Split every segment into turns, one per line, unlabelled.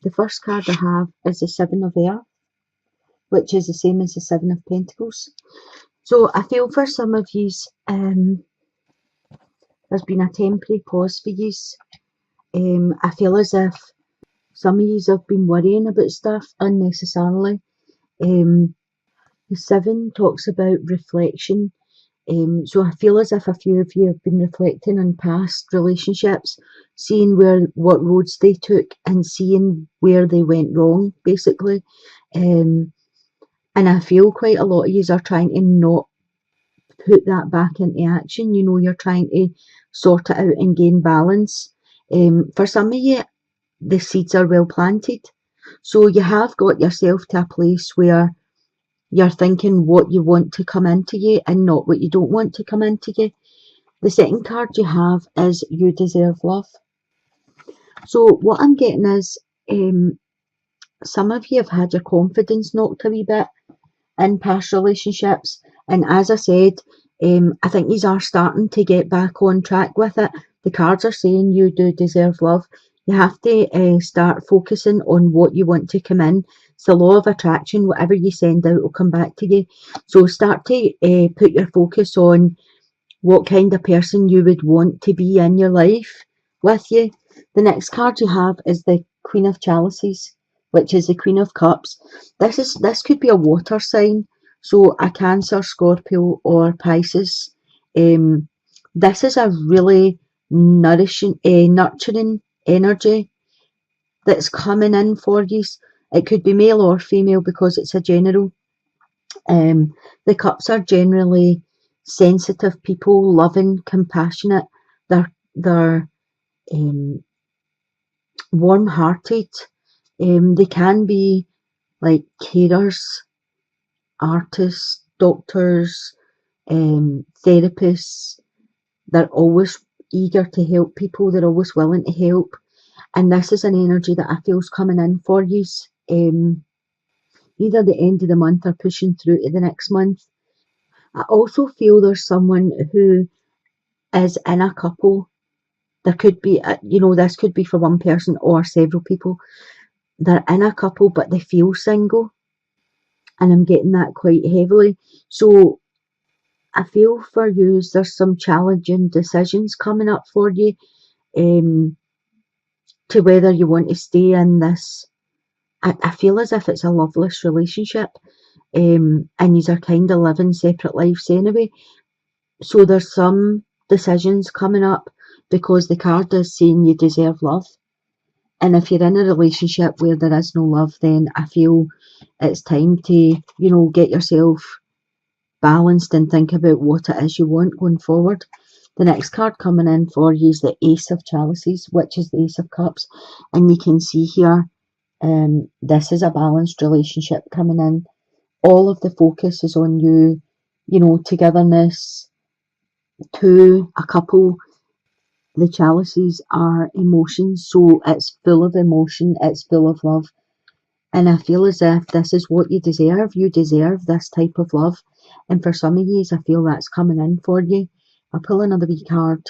The first card I have is the Seven of Air, which is the same as the Seven of Pentacles. So I feel for some of you, there's been a temporary pause for you. I feel as if some of you have been worrying about stuff unnecessarily. The Seven talks about reflection. So I feel as if a few of you have been reflecting on past relationships, seeing what roads they took and seeing where they went wrong, basically. And I feel quite a lot of you are trying to not put that back into action. You know, you're trying to sort it out and gain balance. For some of you, the seeds are well planted. So you have got yourself to a place where you're thinking what you want to come into you and not what you don't want to come into you. The second card you have is You Deserve Love. So what I'm getting is some of you have had your confidence knocked a wee bit in past relationships. And as I said, I think you are starting to get back on track with it. The cards are saying you do deserve love. You have to start focusing on what you want to come in. It's the law of attraction. Whatever you send out will come back to you. So start to put your focus on what kind of person you would want to be in your life with you. The next card you have is the Queen of Chalices, which is the Queen of Cups. This could be a water sign, so a Cancer, Scorpio, or Pisces. This is a really nurturing energy that's coming in for you. It could be male or female because it's a general. The cups are generally sensitive people, loving, compassionate. They're warm-hearted. They can be like carers, artists, doctors, therapists. They're always eager to help people. They're always willing to help. And this is an energy that I feel is coming in for you. Either the end of the month or pushing through to the next month. I also feel there's someone who is in a couple. There could be, this could be for one person or several people. They're in a couple, but they feel single. And I'm getting that quite heavily. So I feel for you, there's some challenging decisions coming up for you to whether you want to stay in this. I feel as if it's a loveless relationship and you are kind of living separate lives anyway. So there's some decisions coming up because the card is saying you deserve love. And if you're in a relationship where there is no love, then I feel it's time to, get yourself balanced and think about what it is you want going forward. The next card coming in for you is the Ace of Chalices, which is the Ace of Cups. And you can see here, this is a balanced relationship coming in. All of the focus is on you, togetherness, a couple. The chalices are emotions, so it's full of emotion, it's full of love. And I feel as if this is what you deserve. You deserve this type of love. And for some of you, I feel that's coming in for you. I'll pull another wee card.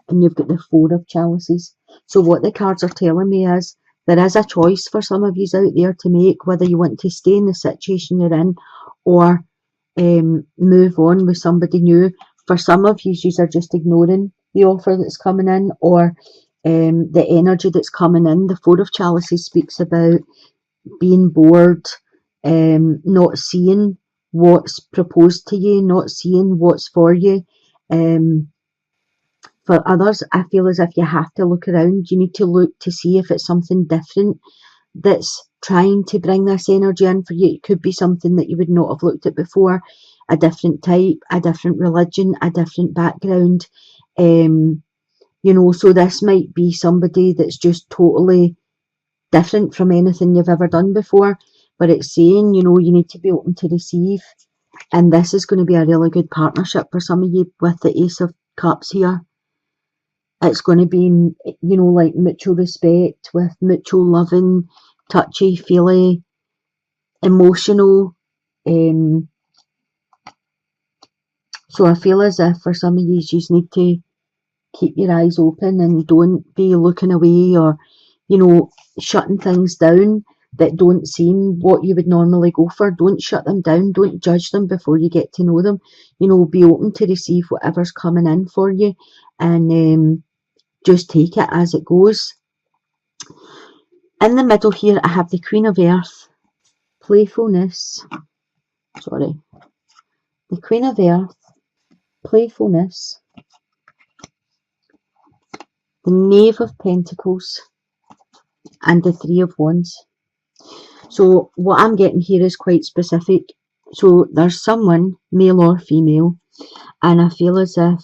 And you've got the Four of Chalices. So what the cards are telling me is there is a choice for some of you out there to make, whether you want to stay in the situation you're in or move on with somebody new. For some of you, you are just ignoring the offer that's coming in or the energy that's coming in. The Four of Chalices speaks about being bored, not seeing what's proposed to you, not seeing what's for you. For others, I feel as if you have to look around. You need to look to see if it's something different that's trying to bring this energy in for you. It could be something that you would not have looked at before, a different type, a different religion, a different background. So this might be somebody that's just totally different from anything you've ever done before. But it's saying, you need to be open to receive. And this is going to be a really good partnership for some of you with the Ace of Cups here. It's going to be, like mutual respect with mutual loving, touchy, feely, emotional. So I feel as if for some of you, you just need to keep your eyes open and don't be looking away or, shutting things down that don't seem what you would normally go for. Don't shut them down. Don't judge them before you get to know them. Be open to receive whatever's coming in for you, and just take it as it goes. In the middle here, I have the Queen of Earth, playfulness. Sorry. The Queen of Earth, playfulness, the Knave of Pentacles, and the Three of Wands. So what I'm getting here is quite specific. So there's someone, male or female, and I feel as if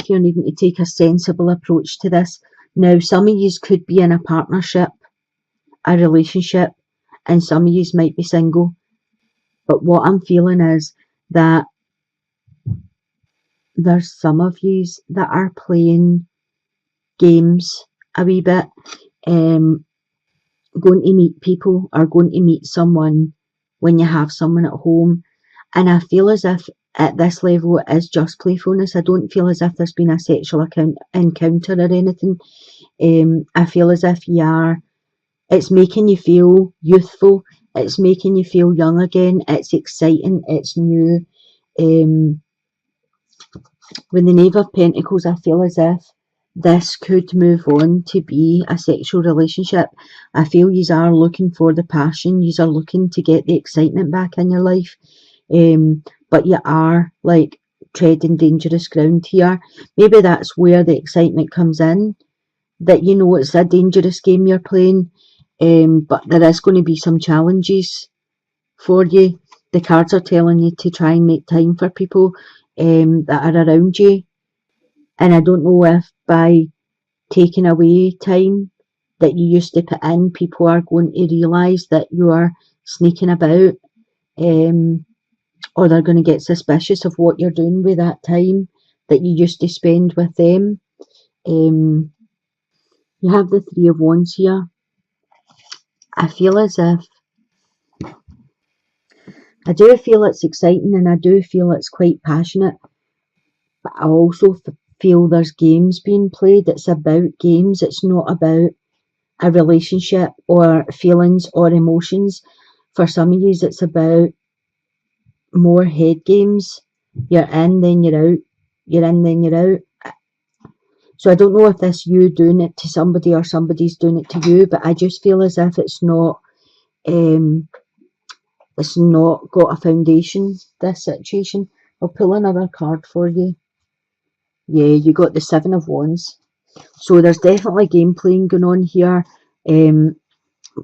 you're needing to take a sensible approach to this. Now, some of you could be in a partnership, a relationship, and some of you might be single. But what I'm feeling is that there's some of you that are playing games a wee bit, going to meet people or going to meet someone when you have someone at home. And I feel as if at this level it is just playfulness. I don't feel as if there's been a sexual encounter or anything. I feel as if it's making you feel youthful. It's making you feel young again. It's exciting. It's new. With the Knave of Pentacles, I feel as if this could move on to be a sexual relationship. I feel you are looking for the passion. You are looking to get the excitement back in your life. But you are like treading dangerous ground here. Maybe that's where the excitement comes in, that it's a dangerous game you're playing, but there is going to be some challenges for you. The cards are telling you to try and make time for people that are around you. And I don't know if by taking away time that you used to put in, people are going to realise that you are sneaking about, or they're going to get suspicious of what you're doing with that time that you used to spend with them. You have the Three of Wands here. I feel as if I do feel it's exciting and I do feel it's quite passionate, but I also feel there's games being played. It's about games. It's not about a relationship or feelings or emotions. For some of you, it's about more head games. You're in, then you're out. You're in, then you're out. So I don't know if that's you doing it to somebody or somebody's doing it to you, but I just feel as if it's not got a foundation, this situation. I'll pull another card for you. Yeah, you got the Seven of Wands. So there's definitely game playing going on here.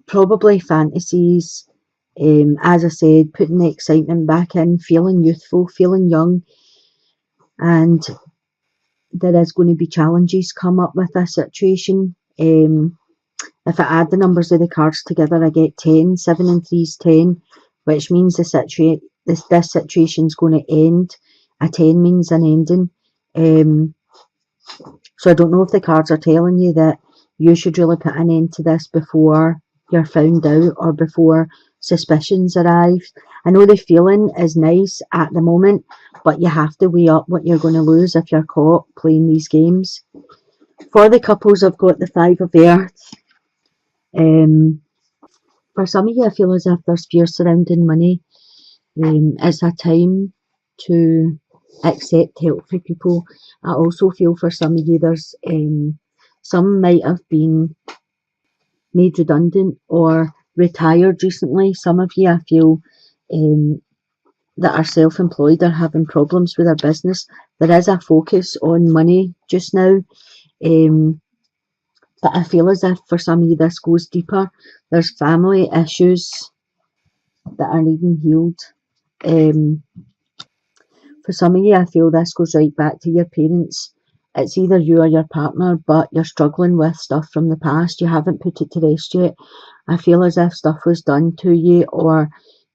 Probably fantasies. As I said, putting the excitement back in, feeling youthful, feeling young. And there is going to be challenges come up with this situation. If I add the numbers of the cards together, I get 10. 7 and 3 is 10, which means this situation is going to end. A 10 means an ending. So I don't know if the cards are telling you that you should really put an end to this before you're found out or before suspicions arrive. I know the feeling is nice at the moment, but you have to weigh up what you're going to lose if you're caught playing these games. For the couples, I've got the Five of Earth. For some of you, I feel as if there's fear surrounding money. It's a time to accept help from people. I also feel for some of you, there's some might have been made redundant or retired recently. Some of you, I feel, that are self-employed are having problems with their business. There is a focus on money just now. But I feel as if for some of you this goes deeper. There's family issues that are needing healed. For some of you, I feel this goes right back to your parents. It's either you or your partner, but you're struggling with stuff from the past. You haven't put it to rest yet. I feel as if stuff was done to you, or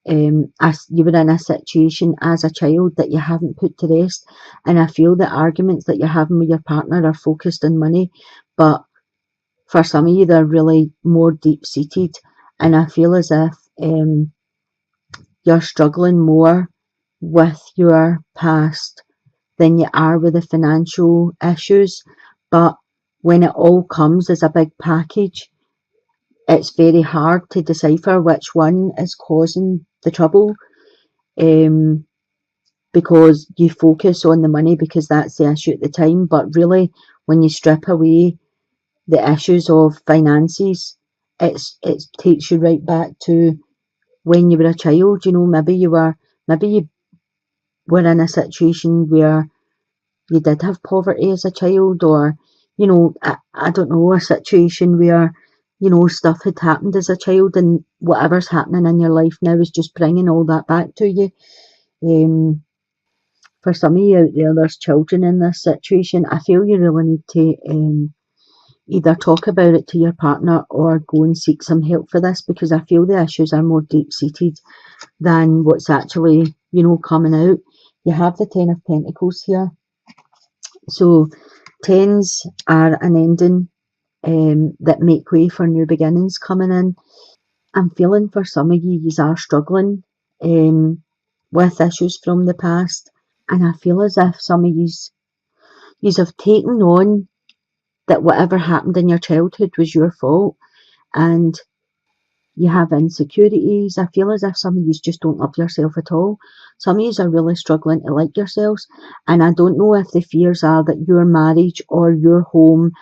as you were in a situation as a child that you haven't put to rest. And I feel the arguments that you're having with your partner are focused on money, but for some of you, they're really more deep-seated. And I feel as if you're struggling more with your past than you are with the financial issues. But when it all comes as a big package, it's very hard to decipher which one is causing the trouble, because you focus on the money because that's the issue at the time. But really, when you strip away the issues of finances, it takes you right back to when you were a child. You know, maybe you were in a situation where you did have poverty as a child, or, you know, I don't know, a situation where, you know, stuff had happened as a child, and whatever's happening in your life now is just bringing all that back to you. For some of you out there, there's children in this situation. I feel you really need to either talk about it to your partner or go and seek some help for this, because I feel the issues are more deep-seated than what's actually, you know, coming out. You have the Ten of Pentacles here. So tens are an ending that make way for new beginnings coming in. I'm feeling for some of you, you are struggling with issues from the past. And I feel as if some of you have taken on that whatever happened in your childhood was your fault, and you have insecurities. I feel as if some of you just don't love yourself at all. Some of you are really struggling to like yourselves, and I don't know if the fears are that your marriage or your home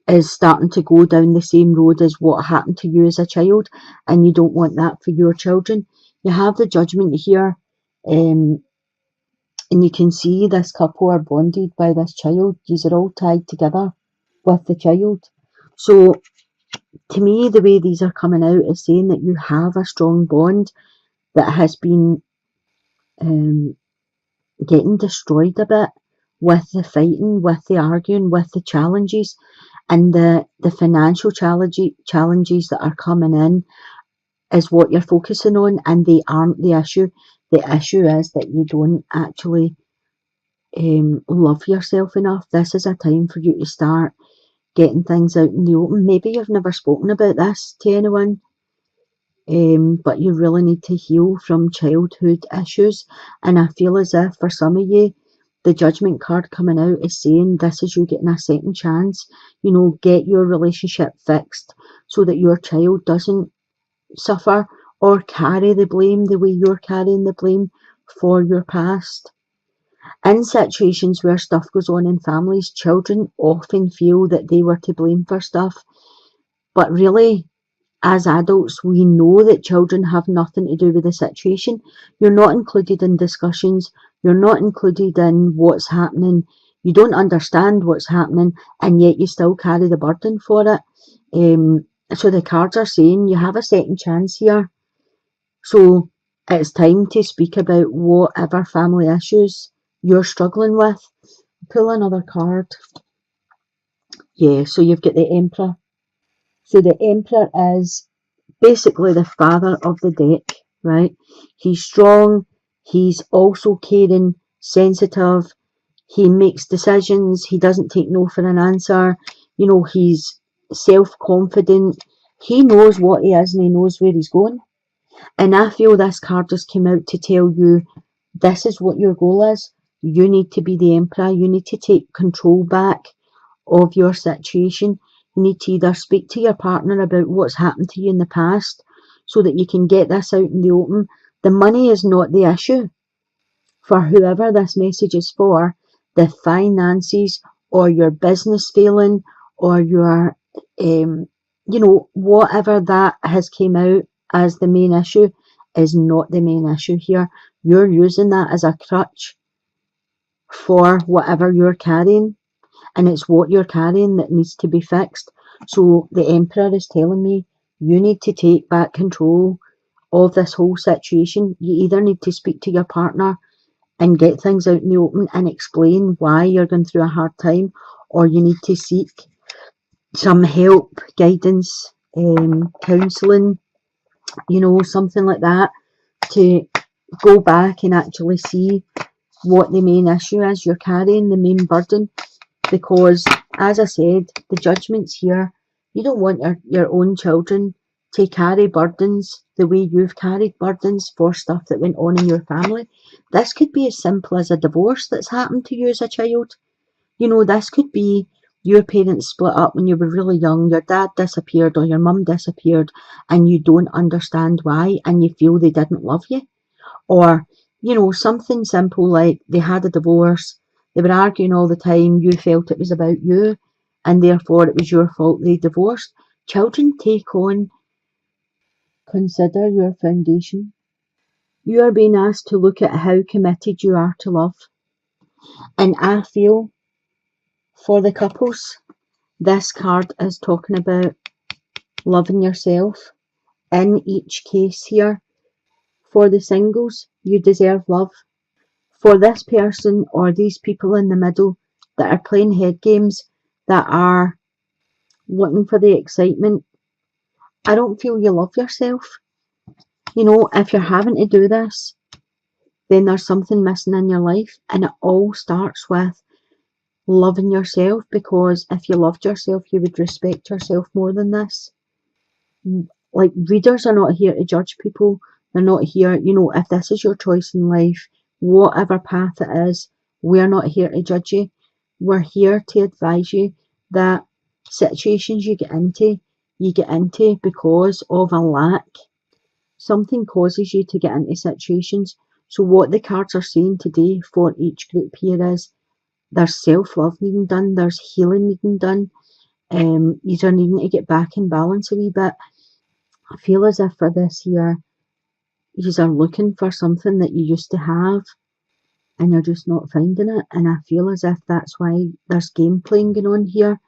is starting to go down the same road as what happened to you as a child, and you don't want that for your children. You have the Judgment here, and you can see this couple are bonded by this child. These are all tied together with the child. So to me, the way these are coming out is saying that you have a strong bond that has been getting destroyed a bit with the fighting, with the arguing, with the challenges, and the financial challenges that are coming in is what you're focusing on, and they aren't the issue. The issue is that you don't actually love yourself enough. This is a time for you to start getting things out in the open. Maybe you've never spoken about this to anyone, but you really need to heal from childhood issues. And I feel as if for some of you, the Judgment card coming out is saying this is you getting a second chance. You know, get your relationship fixed so that your child doesn't suffer or carry the blame the way you're carrying the blame for your past. In situations where stuff goes on in families, children often feel that they were to blame for stuff. But really, as adults, we know that children have nothing to do with the situation. You're not included in discussions. You're not included in what's happening. You don't understand what's happening, and yet you still carry the burden for it. So the cards are saying you have a second chance here. So it's time to speak about whatever family issues you're struggling with. Pull another card. Yeah, so you've got the Emperor. So the Emperor is basically the father of the deck, right? He's strong. He's also caring, sensitive. He makes decisions. He doesn't take no for an answer. You know, he's self-confident. He knows what he is and he knows where he's going. And I feel this card just came out to tell you this is what your goal is. You need to be the Emperor. You need to take control back of your situation. You need to either speak to your partner about what's happened to you in the past so that you can get this out in the open. The money is not the issue for whoever this message is for. The finances or your business failing or your, you know, whatever that has came out as the main issue is not the main issue here. You're using that as a crutch for whatever you're carrying, and it's what you're carrying that needs to be fixed. So the Emperor is telling me you need to take back control of this whole situation. You either need to speak to your partner and get things out in the open and explain why you're going through a hard time, or you need to seek some help, guidance, counselling, you know, something like that, to go back and actually see what the main issue is you're carrying, the main burden. Because, as I said, the Judgment's here. You don't want your own children to carry burdens the way you've carried burdens for stuff that went on in your family. This could be as simple as a divorce that's happened to you as a child. You know, this could be your parents split up when you were really young, your dad disappeared or your mum disappeared, and you don't understand why, and you feel they didn't love you. Or, something simple like they had a divorce, they were arguing all the time, you felt it was about you, and therefore it was your fault they divorced. Children take on, consider your foundation. You are being asked to look at how committed you are to love. And I feel for the couples, this card is talking about loving yourself. In each case here, for the singles, you deserve love. For this person or these people in the middle that are playing head games, that are looking for the excitement, I don't feel you love yourself. If you're having to do this, then there's something missing in your life, and it all starts with loving yourself, because if you loved yourself, you would respect yourself more than this. Like, readers are not here to judge people. They're not here, if this is your choice in life, whatever path it is, we're not here to judge you. We're here to advise you that situations you get into because of a lack. Something causes you to get into situations. So what the cards are saying today for each group here is there's self-love needing done, there's healing needing done. You're needing to get back in balance a wee bit. I feel as if for this year, you are looking for something that you used to have and you're just not finding it. And I feel as if that's why there's game playing going on here.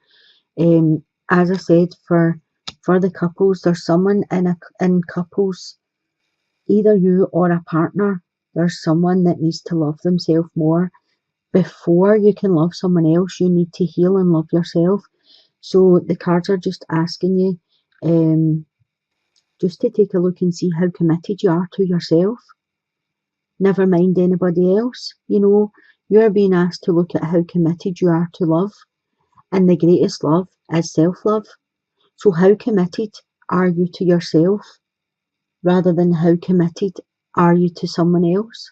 As I said, for the couples, there's someone in couples, either you or a partner, there's someone that needs to love themselves more. Before you can love someone else, you need to heal and love yourself. So the cards are just asking you, just to take a look and see how committed you are to yourself. Never mind anybody else. You're being asked to look at how committed you are to love. And the greatest love is self-love. So how committed are you to yourself rather than how committed are you to someone else?